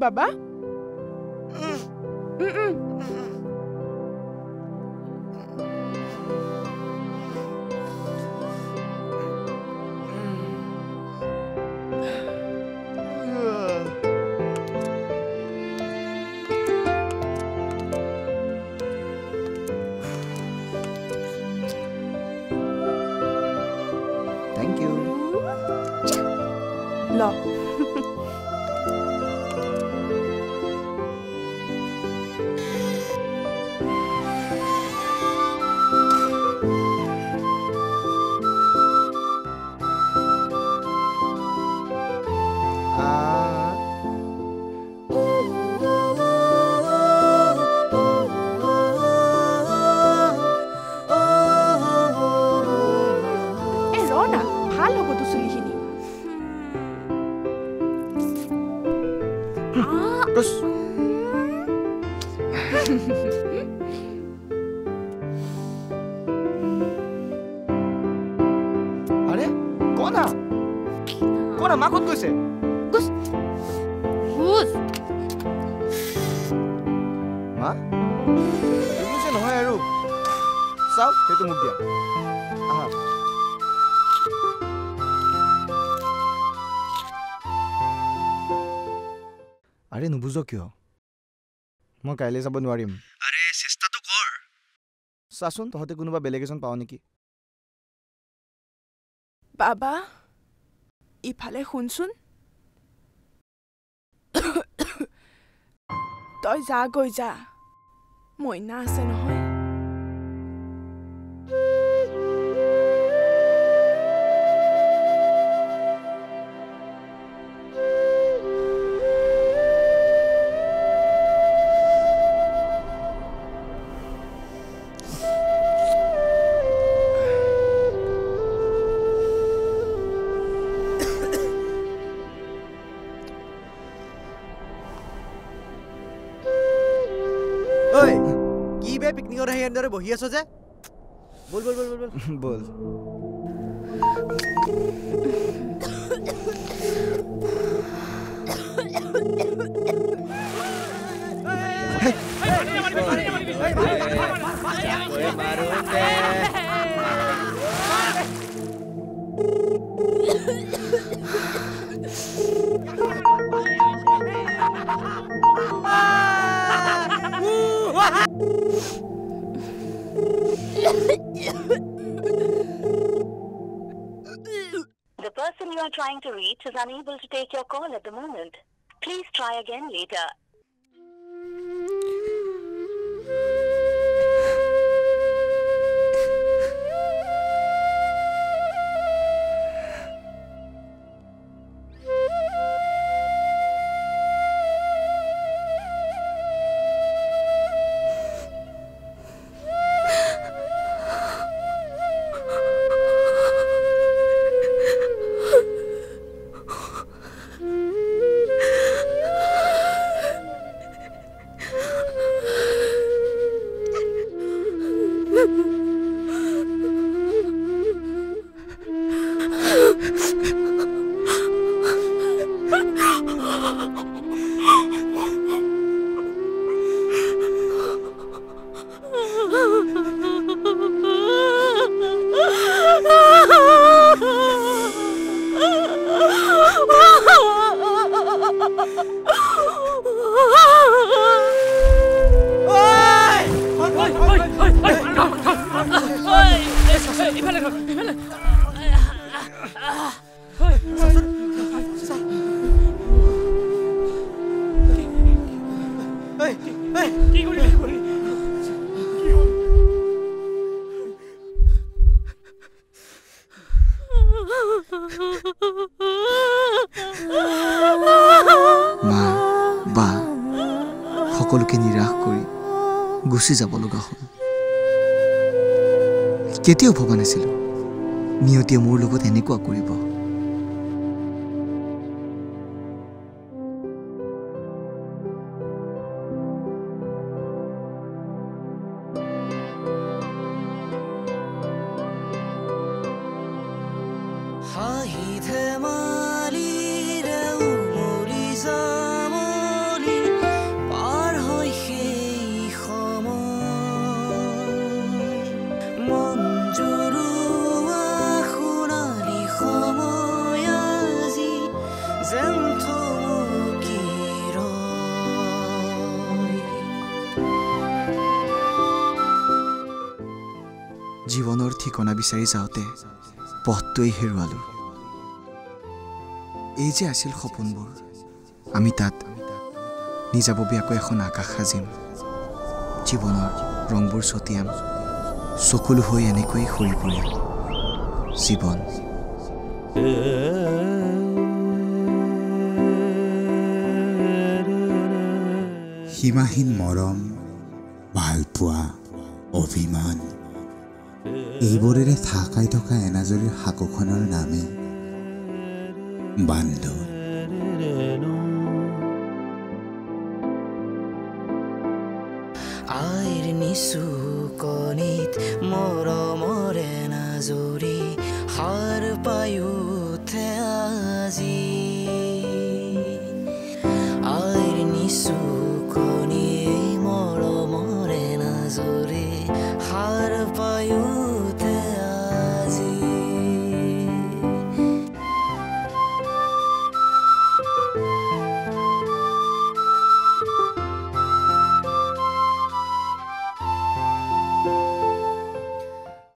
বাবা Thank you. ল Terus. Are? Kona? Kona makot গৈছে? Gus. Gus. মা? তুমি যে নহয় আৰু। চাও, সেইটো মোক দিয়া। আহা। আৰে নুবুজ কিয়? মই কাইলৈ যাব নোৱাৰিম। আৰে চেষ্টাটো কৰ। চাচোন তহঁতে কোনোবা বেলেগ এজন পাও নেকি? বাবা ইফালে শুনচোন তই যা গৈ যা মইনা আছে নহয় পিকনিকত আহি এনেদৰে বহি আছ যে বল বল বল বল বল The person you are trying to reach is unable to take your call at the moment. Please try again later. সকলোকে নিৰাশ কৰি গুচি যাব লগা হ'ল কেতিয়াও ভবা নাছিলো নিয়তিয়ে মোৰ লগত এনেকুৱা কৰিব ঠিকনা বিচাৰি যাওঁতে পথটোৱেই হেৰুৱালোঁ। এই যে আছিল সপোনবোৰ, আমি তাত নিজাববীয়াকৈ এখন আকাশ সাজিম, জীৱনৰ ৰংবোৰ ছটিয়াম, চকুলো হৈ এনেকৈ সৰি পৰিল জীৱন। সীমাহীন মৰম, ভালপোৱা, অভিমান, এইবোৰেৰে থাকাই থকা এনাজৰীৰ সাকোখনৰ নামেই বান্দৰ। আইৰ নিচুকনিত মৰমৰে নাজৰি সাৰ পায়ো উঠে আজি। আইৰ নিচু